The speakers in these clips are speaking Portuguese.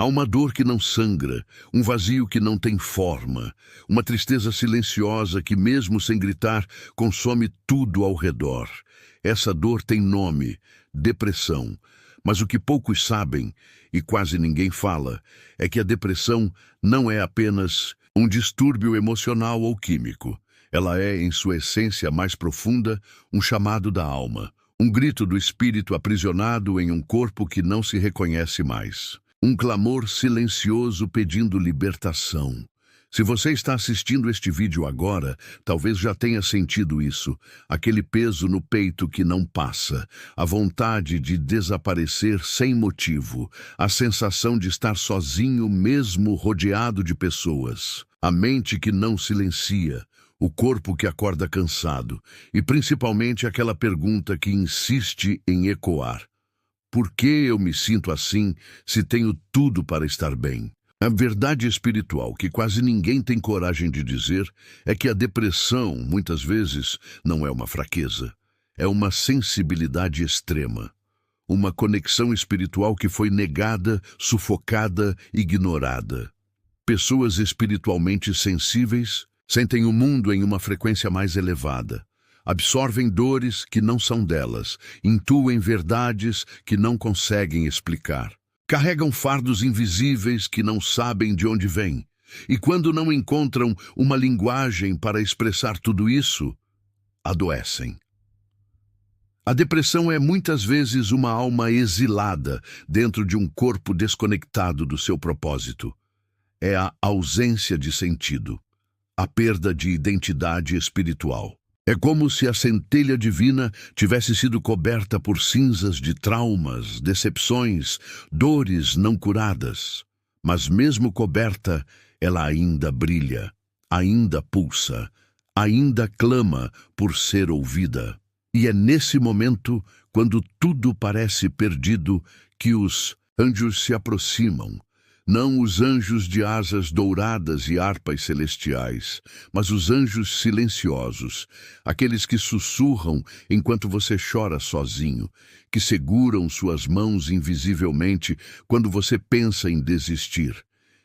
Há uma dor que não sangra, um vazio que não tem forma, uma tristeza silenciosa que, mesmo sem gritar, consome tudo ao redor. Essa dor tem nome, depressão. Mas o que poucos sabem, e quase ninguém fala, é que a depressão não é apenas um distúrbio emocional ou químico. Ela é, em sua essência mais profunda, um chamado da alma, um grito do espírito aprisionado em um corpo que não se reconhece mais. Um clamor silencioso pedindo libertação. Se você está assistindo este vídeo agora, talvez já tenha sentido isso, aquele peso no peito que não passa, a vontade de desaparecer sem motivo, a sensação de estar sozinho mesmo rodeado de pessoas, a mente que não silencia, o corpo que acorda cansado e principalmente aquela pergunta que insiste em ecoar. Por que eu me sinto assim se tenho tudo para estar bem? A verdade espiritual que quase ninguém tem coragem de dizer é que a depressão, muitas vezes, não é uma fraqueza. É uma sensibilidade extrema. Uma conexão espiritual que foi negada, sufocada, ignorada. Pessoas espiritualmente sensíveis sentem o mundo em uma frequência mais elevada. Absorvem dores que não são delas, intuem verdades que não conseguem explicar. Carregam fardos invisíveis que não sabem de onde vêm. E quando não encontram uma linguagem para expressar tudo isso, adoecem. A depressão é muitas vezes uma alma exilada dentro de um corpo desconectado do seu propósito. É a ausência de sentido, a perda de identidade espiritual. É como se a centelha divina tivesse sido coberta por cinzas de traumas, decepções, dores não curadas. Mas mesmo coberta, ela ainda brilha, ainda pulsa, ainda clama por ser ouvida. E é nesse momento, quando tudo parece perdido, que os anjos se aproximam. Não os anjos de asas douradas e harpas celestiais, mas os anjos silenciosos, aqueles que sussurram enquanto você chora sozinho, que seguram suas mãos invisivelmente quando você pensa em desistir,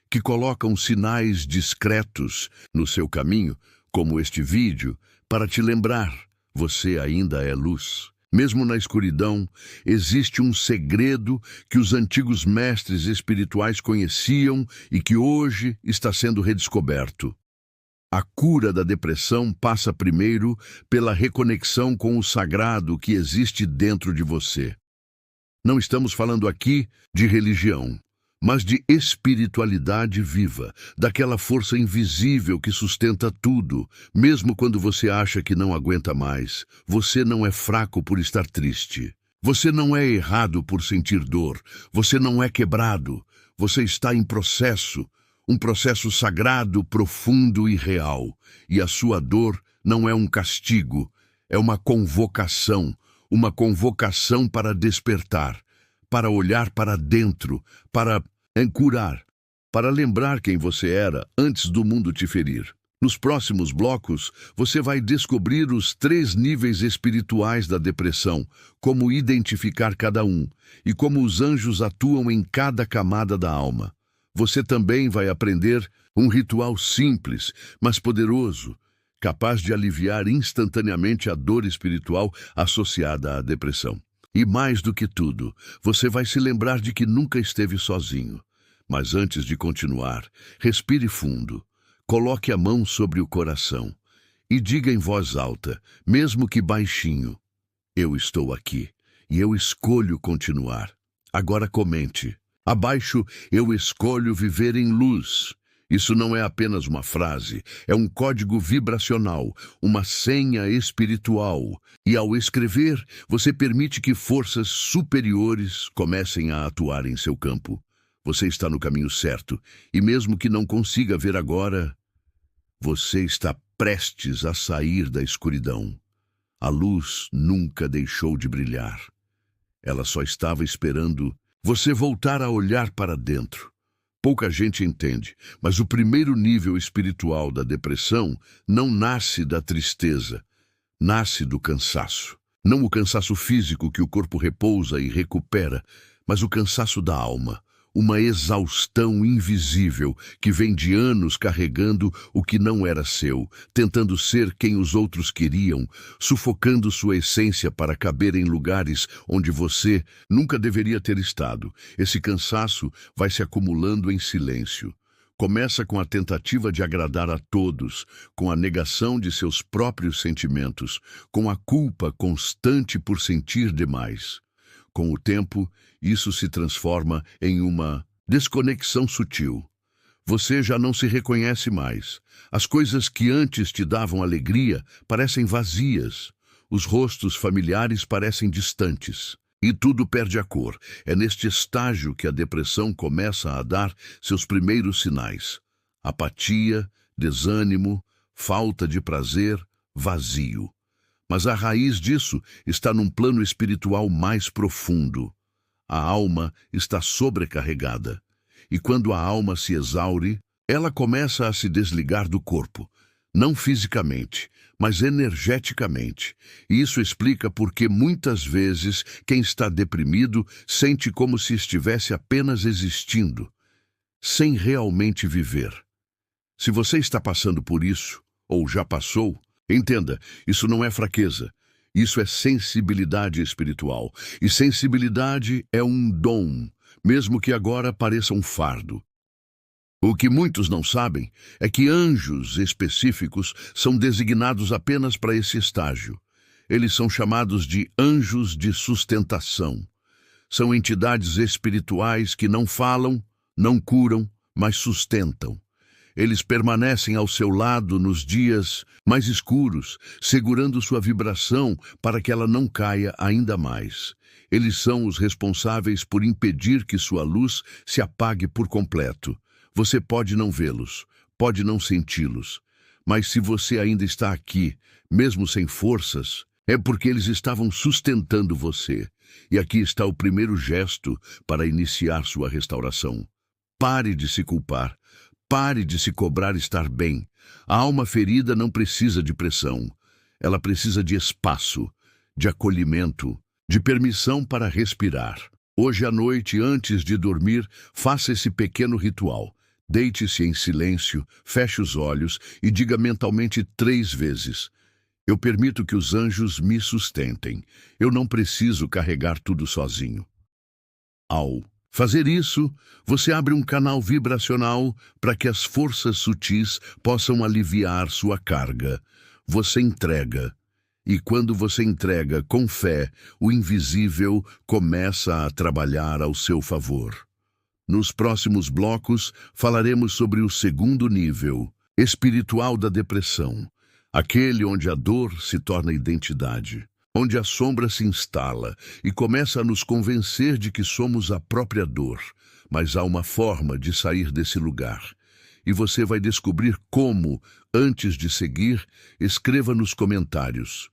que colocam sinais discretos no seu caminho, como este vídeo, para te lembrar, você ainda é luz. Mesmo na escuridão, existe um segredo que os antigos mestres espirituais conheciam e que hoje está sendo redescoberto. A cura da depressão passa primeiro pela reconexão com o sagrado que existe dentro de você. Não estamos falando aqui de religião, mas de espiritualidade viva, daquela força invisível que sustenta tudo, mesmo quando você acha que não aguenta mais. Você não é fraco por estar triste. Você não é errado por sentir dor. Você não é quebrado. Você está em processo, um processo sagrado, profundo e real. E a sua dor não é um castigo, é uma convocação para despertar, para olhar para dentro, para curar, para lembrar quem você era antes do mundo te ferir. Nos próximos blocos, você vai descobrir os 3 níveis espirituais da depressão, como identificar cada um e como os anjos atuam em cada camada da alma. Você também vai aprender um ritual simples, mas poderoso, capaz de aliviar instantaneamente a dor espiritual associada à depressão. E mais do que tudo, você vai se lembrar de que nunca esteve sozinho. Mas antes de continuar, respire fundo, coloque a mão sobre o coração e diga em voz alta, mesmo que baixinho, eu estou aqui e eu escolho continuar. Agora comente. Abaixo, eu escolho viver em luz. Isso não é apenas uma frase, é um código vibracional, uma senha espiritual. E ao escrever, você permite que forças superiores comecem a atuar em seu campo. Você está no caminho certo, e mesmo que não consiga ver agora, você está prestes a sair da escuridão. A luz nunca deixou de brilhar. Ela só estava esperando você voltar a olhar para dentro. Pouca gente entende, mas o primeiro nível espiritual da depressão não nasce da tristeza, nasce do cansaço. Não o cansaço físico que o corpo repousa e recupera, mas o cansaço da alma, uma exaustão invisível que vem de anos carregando o que não era seu, tentando ser quem os outros queriam, sufocando sua essência para caber em lugares onde você nunca deveria ter estado. Esse cansaço vai se acumulando em silêncio. Começa com a tentativa de agradar a todos, com a negação de seus próprios sentimentos, com a culpa constante por sentir demais. Com o tempo, isso se transforma em uma desconexão sutil. Você já não se reconhece mais. As coisas que antes te davam alegria parecem vazias. Os rostos familiares parecem distantes. E tudo perde a cor. É neste estágio que a depressão começa a dar seus primeiros sinais. Apatia, desânimo, falta de prazer, vazio. Mas a raiz disso está num plano espiritual mais profundo. A alma está sobrecarregada. E quando a alma se exaure, ela começa a se desligar do corpo. Não fisicamente, mas energeticamente. E isso explica por que muitas vezes quem está deprimido sente como se estivesse apenas existindo, sem realmente viver. Se você está passando por isso, ou já passou, entenda, isso não é fraqueza. Isso é sensibilidade espiritual. E sensibilidade é um dom, mesmo que agora pareça um fardo. O que muitos não sabem é que anjos específicos são designados apenas para esse estágio. Eles são chamados de anjos de sustentação. São entidades espirituais que não falam, não curam, mas sustentam. Eles permanecem ao seu lado nos dias mais escuros, segurando sua vibração para que ela não caia ainda mais. Eles são os responsáveis por impedir que sua luz se apague por completo. Você pode não vê-los, pode não senti-los, mas se você ainda está aqui, mesmo sem forças, é porque eles estavam sustentando você. E aqui está o primeiro gesto para iniciar sua restauração. Pare de se culpar. Pare de se cobrar estar bem. A alma ferida não precisa de pressão. Ela precisa de espaço, de acolhimento, de permissão para respirar. Hoje à noite, antes de dormir, faça esse pequeno ritual. Deite-se em silêncio, feche os olhos e diga mentalmente 3 vezes: eu permito que os anjos me sustentem. Eu não preciso carregar tudo sozinho. Ao fazer isso, você abre um canal vibracional para que as forças sutis possam aliviar sua carga. Você entrega. E quando você entrega com fé, o invisível começa a trabalhar ao seu favor. Nos próximos blocos, falaremos sobre o segundo nível, espiritual da depressão. Aquele onde a dor se torna identidade. Onde a sombra se instala e começa a nos convencer de que somos a própria dor, mas há uma forma de sair desse lugar. E você vai descobrir como, antes de seguir, escreva nos comentários: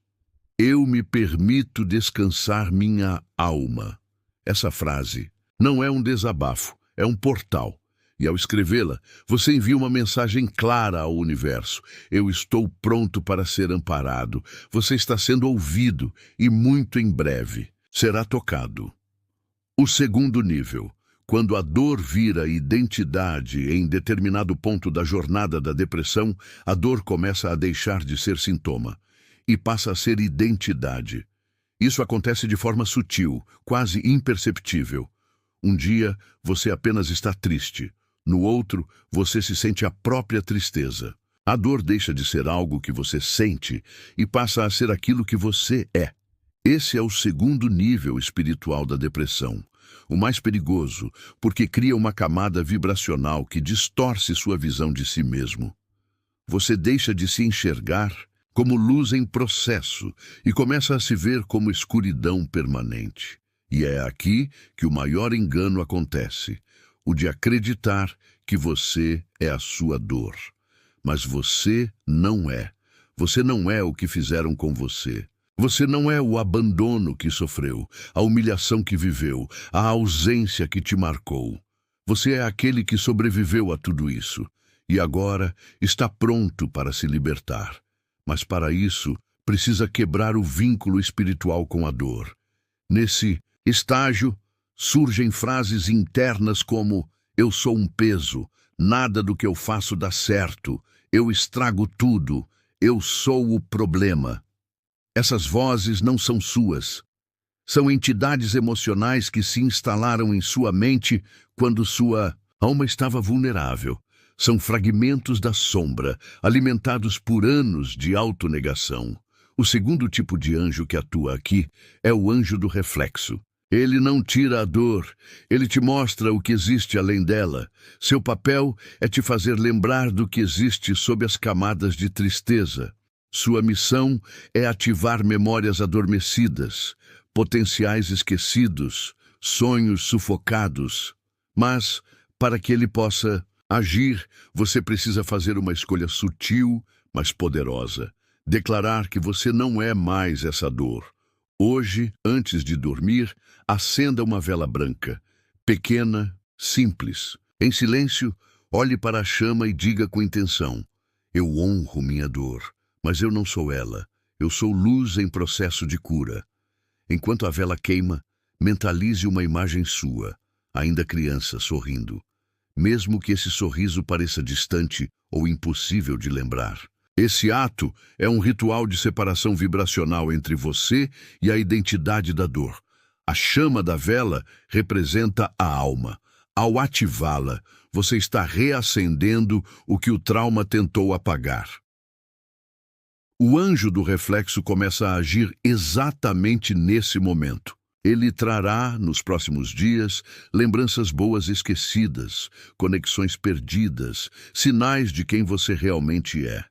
eu me permito descansar minha alma. Essa frase não é um desabafo, é um portal. E ao escrevê-la, você envia uma mensagem clara ao universo. Eu estou pronto para ser amparado. Você está sendo ouvido e muito em breve será tocado. O segundo nível, quando a dor vira identidade em determinado ponto da jornada da depressão, a dor começa a deixar de ser sintoma e passa a ser identidade. Isso acontece de forma sutil, quase imperceptível. Um dia, você apenas está triste. No outro, você se sente a própria tristeza. A dor deixa de ser algo que você sente e passa a ser aquilo que você é. Esse é o segundo nível espiritual da depressão, o mais perigoso, porque cria uma camada vibracional que distorce sua visão de si mesmo. Você deixa de se enxergar como luz em processo e começa a se ver como escuridão permanente. E é aqui que o maior engano acontece. O de acreditar que você é a sua dor. Mas você não é. Você não é o que fizeram com você. Você não é o abandono que sofreu, a humilhação que viveu, a ausência que te marcou. Você é aquele que sobreviveu a tudo isso e agora está pronto para se libertar. Mas para isso, precisa quebrar o vínculo espiritual com a dor. Nesse estágio, Surgem frases internas como: eu sou um peso, nada do que eu faço dá certo, eu estrago tudo, eu sou o problema. Essas vozes não são suas. São entidades emocionais que se instalaram em sua mente quando sua alma estava vulnerável. São fragmentos da sombra, alimentados por anos de autonegação. O segundo tipo de anjo que atua aqui é o anjo do reflexo. Ele não tira a dor, ele te mostra o que existe além dela. Seu papel é te fazer lembrar do que existe sob as camadas de tristeza. Sua missão é ativar memórias adormecidas, potenciais esquecidos, sonhos sufocados. Mas, para que ele possa agir, você precisa fazer uma escolha sutil, mas poderosa. Declarar que você não é mais essa dor. Hoje, antes de dormir, acenda uma vela branca, pequena, simples. Em silêncio, olhe para a chama e diga com intenção: eu honro minha dor, mas eu não sou ela. Eu sou luz em processo de cura. Enquanto a vela queima, mentalize uma imagem sua, ainda criança, sorrindo. Mesmo que esse sorriso pareça distante ou impossível de lembrar. Esse ato é um ritual de separação vibracional entre você e a identidade da dor. A chama da vela representa a alma. Ao ativá-la, você está reacendendo o que o trauma tentou apagar. O anjo do reflexo começa a agir exatamente nesse momento. Ele trará, nos próximos dias, lembranças boas esquecidas, conexões perdidas, sinais de quem você realmente é.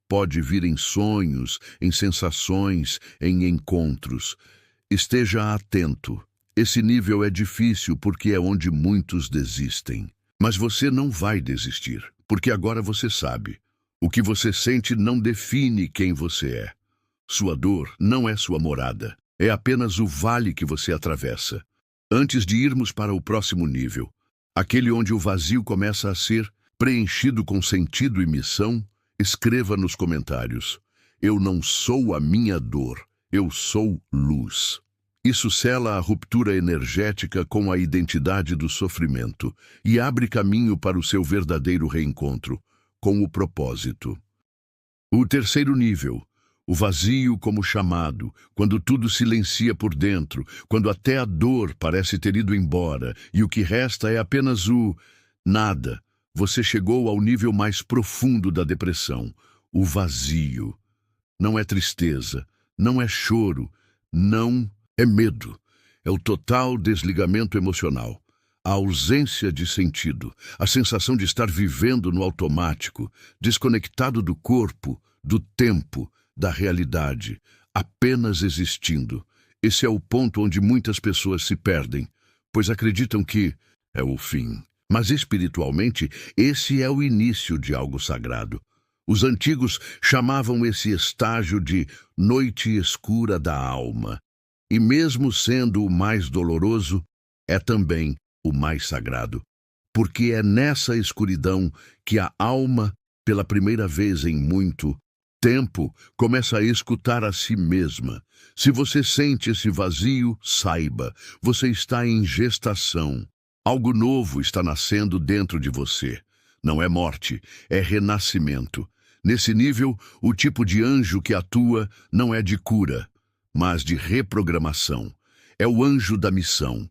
Pode vir em sonhos, em sensações, em encontros. Esteja atento. Esse nível é difícil porque é onde muitos desistem. Mas você não vai desistir, porque agora você sabe. O que você sente não define quem você é. Sua dor não é sua morada. É apenas o vale que você atravessa. Antes de irmos para o próximo nível, aquele onde o vazio começa a ser preenchido com sentido e missão, escreva nos comentários: eu não sou a minha dor, eu sou luz. Isso sela a ruptura energética com a identidade do sofrimento e abre caminho para o seu verdadeiro reencontro, com o propósito. O terceiro nível, o vazio como chamado, quando tudo silencia por dentro, quando até a dor parece ter ido embora e o que resta é apenas o nada. Você chegou ao nível mais profundo da depressão, o vazio. Não é tristeza, não é choro, não é medo. É o total desligamento emocional, a ausência de sentido, a sensação de estar vivendo no automático, desconectado do corpo, do tempo, da realidade, apenas existindo. Esse é o ponto onde muitas pessoas se perdem, pois acreditam que é o fim. Mas espiritualmente, esse é o início de algo sagrado. Os antigos chamavam esse estágio de noite escura da alma. E mesmo sendo o mais doloroso, é também o mais sagrado. Porque é nessa escuridão que a alma, pela primeira vez em muito tempo, começa a escutar a si mesma. Se você sente esse vazio, saiba, você está em gestação. Algo novo está nascendo dentro de você. Não é morte, é renascimento. Nesse nível, o tipo de anjo que atua não é de cura, mas de reprogramação. É o anjo da missão.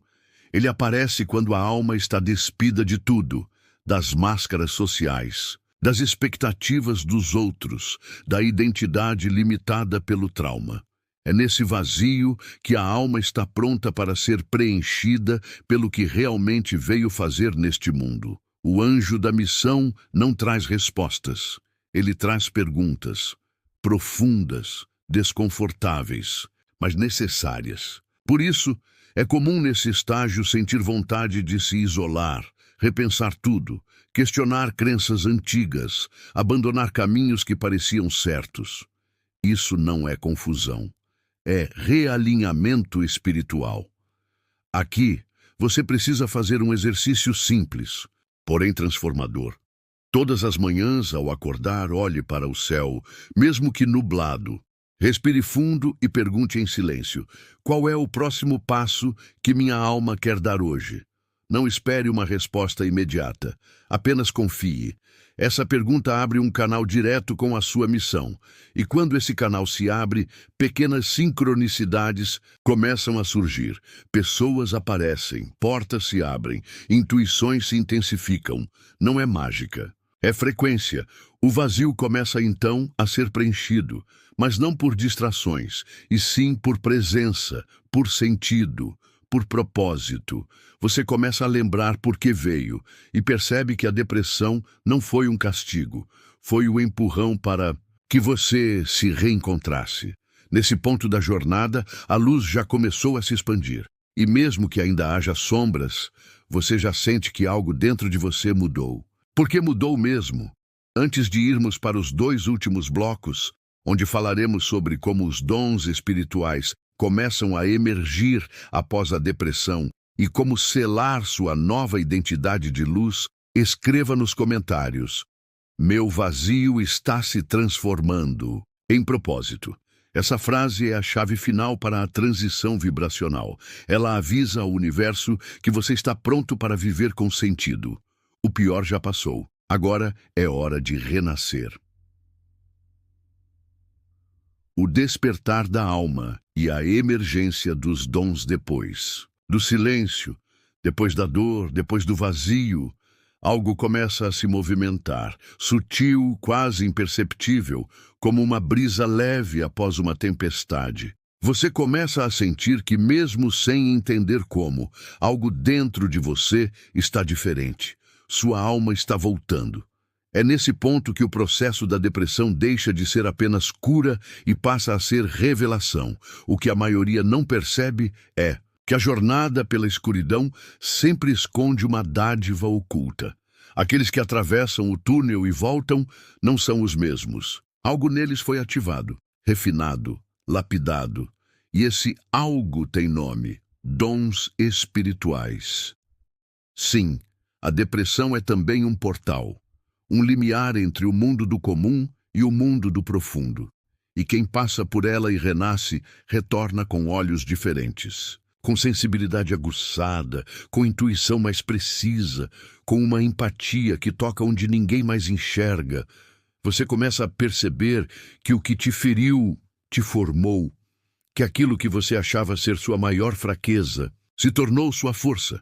Ele aparece quando a alma está despida de tudo, das máscaras sociais, das expectativas dos outros, da identidade limitada pelo trauma. É nesse vazio que a alma está pronta para ser preenchida pelo que realmente veio fazer neste mundo. O anjo da missão não traz respostas. Ele traz perguntas, profundas, desconfortáveis, mas necessárias. Por isso, é comum nesse estágio sentir vontade de se isolar, repensar tudo, questionar crenças antigas, abandonar caminhos que pareciam certos. Isso não é confusão. É realinhamento espiritual. Aqui, você precisa fazer um exercício simples, porém transformador. Todas as manhãs, ao acordar, olhe para o céu, mesmo que nublado. Respire fundo e pergunte em silêncio: qual é o próximo passo que minha alma quer dar hoje? Não espere uma resposta imediata. Apenas confie. Essa pergunta abre um canal direto com a sua missão. E quando esse canal se abre, pequenas sincronicidades começam a surgir. Pessoas aparecem, portas se abrem, intuições se intensificam. Não é mágica. É frequência. O vazio começa então a ser preenchido, mas não por distrações, e sim por presença, por sentido, por propósito. Você começa a lembrar por que veio e percebe que a depressão não foi um castigo, foi o empurrão para que você se reencontrasse. Nesse ponto da jornada, a luz já começou a se expandir. E mesmo que ainda haja sombras, você já sente que algo dentro de você mudou. Porque mudou mesmo. Antes de irmos para os 2 últimos blocos, onde falaremos sobre como os dons espirituais começam a emergir após a depressão e como selar sua nova identidade de luz, escreva nos comentários: meu vazio está se transformando em propósito. Essa frase é a chave final para a transição vibracional. Ela avisa ao universo que você está pronto para viver com sentido. O pior já passou. Agora é hora de renascer. O despertar da alma e a emergência dos dons depois. Do silêncio, depois da dor, depois do vazio, algo começa a se movimentar, sutil, quase imperceptível, como uma brisa leve após uma tempestade. Você começa a sentir que, mesmo sem entender como, algo dentro de você está diferente. Sua alma está voltando. É nesse ponto que o processo da depressão deixa de ser apenas cura e passa a ser revelação. O que a maioria não percebe é que a jornada pela escuridão sempre esconde uma dádiva oculta. Aqueles que atravessam o túnel e voltam não são os mesmos. Algo neles foi ativado, refinado, lapidado. E esse algo tem nome: dons espirituais. Sim, a depressão é também um portal, um limiar entre o mundo do comum e o mundo do profundo. E quem passa por ela e renasce, retorna com olhos diferentes, com sensibilidade aguçada, com intuição mais precisa, com uma empatia que toca onde ninguém mais enxerga. Você começa a perceber que o que te feriu te formou, que aquilo que você achava ser sua maior fraqueza se tornou sua força.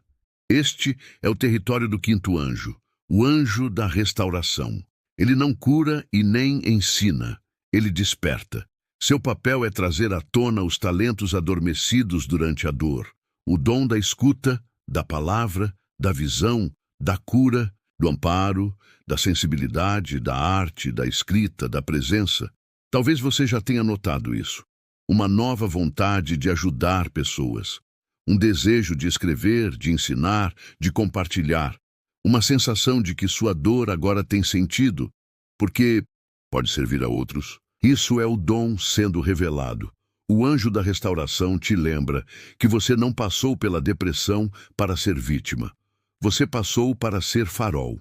Este é o território do 5º anjo, o anjo da restauração. Ele não cura e nem ensina, ele desperta. Seu papel é trazer à tona os talentos adormecidos durante a dor, o dom da escuta, da palavra, da visão, da cura, do amparo, da sensibilidade, da arte, da escrita, da presença. Talvez você já tenha notado isso. Uma nova vontade de ajudar pessoas. Um desejo de escrever, de ensinar, de compartilhar. Uma sensação de que sua dor agora tem sentido, porque pode servir a outros. Isso é o dom sendo revelado. O anjo da restauração te lembra que você não passou pela depressão para ser vítima. Você passou para ser farol,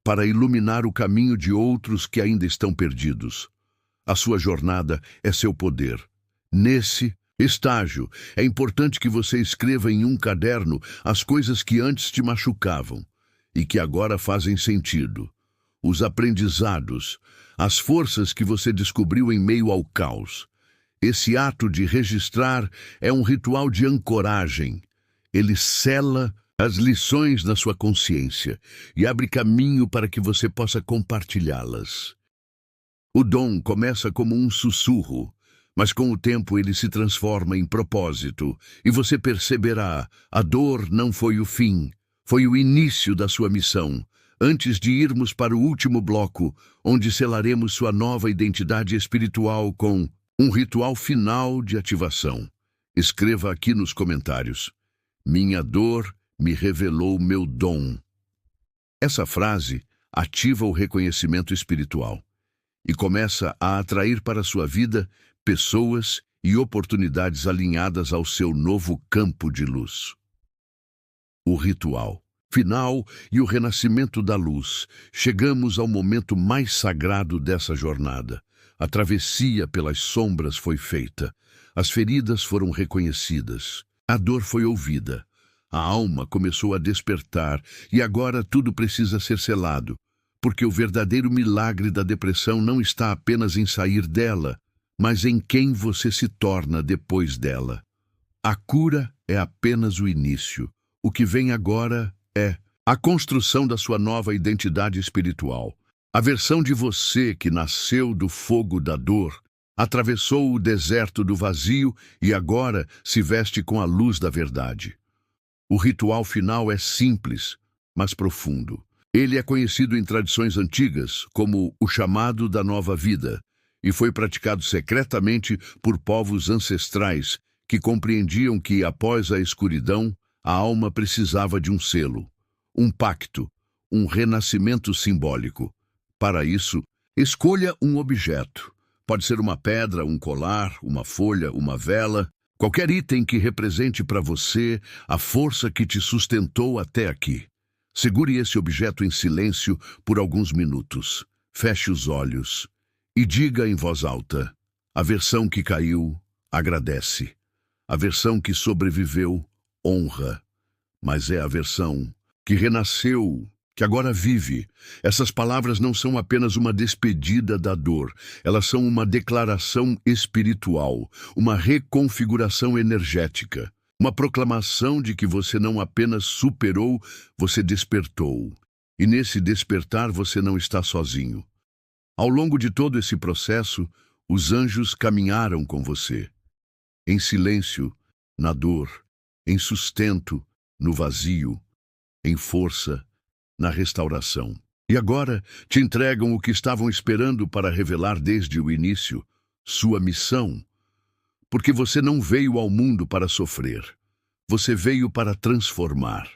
para iluminar o caminho de outros que ainda estão perdidos. A sua jornada é seu poder. Nesse estágio, é importante que você escreva em um caderno as coisas que antes te machucavam e que agora fazem sentido. Os aprendizados, as forças que você descobriu em meio ao caos. Esse ato de registrar é um ritual de ancoragem. Ele sela as lições na sua consciência e abre caminho para que você possa compartilhá-las. O dom começa como um sussurro, mas com o tempo ele se transforma em propósito, e você perceberá: a dor não foi o fim, foi o início da sua missão. Antes de irmos para o último bloco, onde selaremos sua nova identidade espiritual com um ritual final de ativação, escreva aqui nos comentários: minha dor me revelou meu dom. Essa frase ativa o reconhecimento espiritual e começa a atrair para sua vida pessoas e oportunidades alinhadas ao seu novo campo de luz. O ritual final e o renascimento da luz. Chegamos ao momento mais sagrado dessa jornada. A travessia pelas sombras foi feita. As feridas foram reconhecidas. A dor foi ouvida. A alma começou a despertar e agora tudo precisa ser selado, porque o verdadeiro milagre da depressão não está apenas em sair dela, mas em quem você se torna depois dela. A cura é apenas o início. O que vem agora é a construção da sua nova identidade espiritual. A versão de você que nasceu do fogo da dor, atravessou o deserto do vazio e agora se veste com a luz da verdade. O ritual final é simples, mas profundo. Ele é conhecido em tradições antigas como o chamado da nova vida e foi praticado secretamente por povos ancestrais que compreendiam que, após a escuridão, a alma precisava de um selo, um pacto, um renascimento simbólico. Para isso, escolha um objeto. Pode ser uma pedra, um colar, uma folha, uma vela, qualquer item que represente para você a força que te sustentou até aqui. Segure esse objeto em silêncio por alguns minutos. Feche os olhos e diga em voz alta: a versão que caiu, agradece. A versão que sobreviveu, honra. Mas é a versão que renasceu, que agora vive. Essas palavras não são apenas uma despedida da dor, elas são uma declaração espiritual, uma reconfiguração energética, uma proclamação de que você não apenas superou, você despertou. E nesse despertar você não está sozinho. Ao longo de todo esse processo, os anjos caminharam com você. Em silêncio, na dor, em sustento, no vazio, em força, na restauração. E agora te entregam o que estavam esperando para revelar desde o início, sua missão. Porque você não veio ao mundo para sofrer. Você veio para transformar,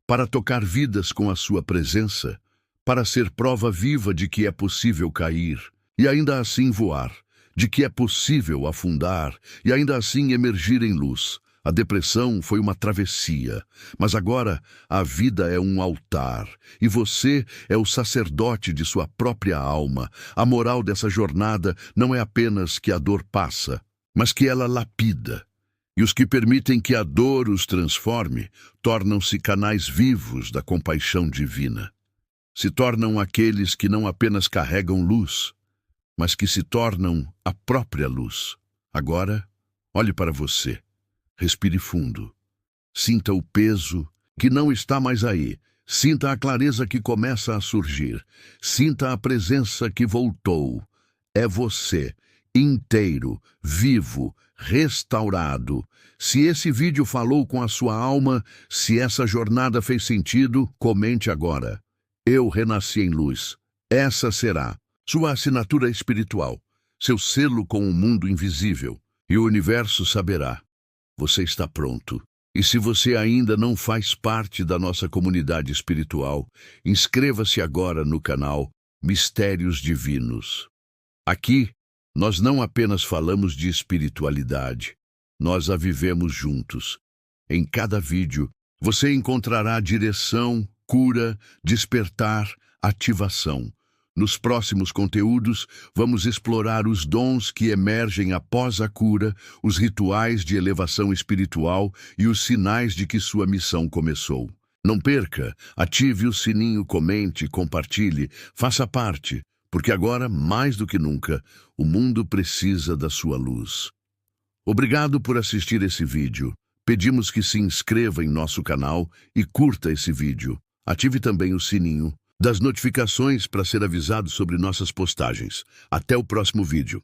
para tocar vidas com a sua presença, para ser prova viva de que é possível cair e ainda assim voar, de que é possível afundar e ainda assim emergir em luz. A depressão foi uma travessia, mas agora a vida é um altar e você é o sacerdote de sua própria alma. A moral dessa jornada não é apenas que a dor passa, mas que ela lapida. E os que permitem que a dor os transforme tornam-se canais vivos da compaixão divina. Se tornam aqueles que não apenas carregam luz, mas que se tornam a própria luz. Agora, olhe para você. Respire fundo. Sinta o peso que não está mais aí. Sinta a clareza que começa a surgir. Sinta a presença que voltou. É você, inteiro, vivo, restaurado. Se esse vídeo falou com a sua alma, se essa jornada fez sentido, comente agora. Eu renasci em luz. Essa será sua assinatura espiritual, seu selo com o mundo invisível. E o universo saberá. Você está pronto. E se você ainda não faz parte da nossa comunidade espiritual, inscreva-se agora no canal Mistérios Divinos. Aqui, nós não apenas falamos de espiritualidade, nós a vivemos juntos. Em cada vídeo, você encontrará direção, cura, despertar, ativação. Nos próximos conteúdos, vamos explorar os dons que emergem após a cura, os rituais de elevação espiritual e os sinais de que sua missão começou. Não perca, ative o sininho, comente, compartilhe, faça parte, porque agora, mais do que nunca, o mundo precisa da sua luz. Obrigado por assistir esse vídeo. Pedimos que se inscreva em nosso canal e curta esse vídeo. Ative também o sininho das notificações para ser avisado sobre nossas postagens. Até o próximo vídeo.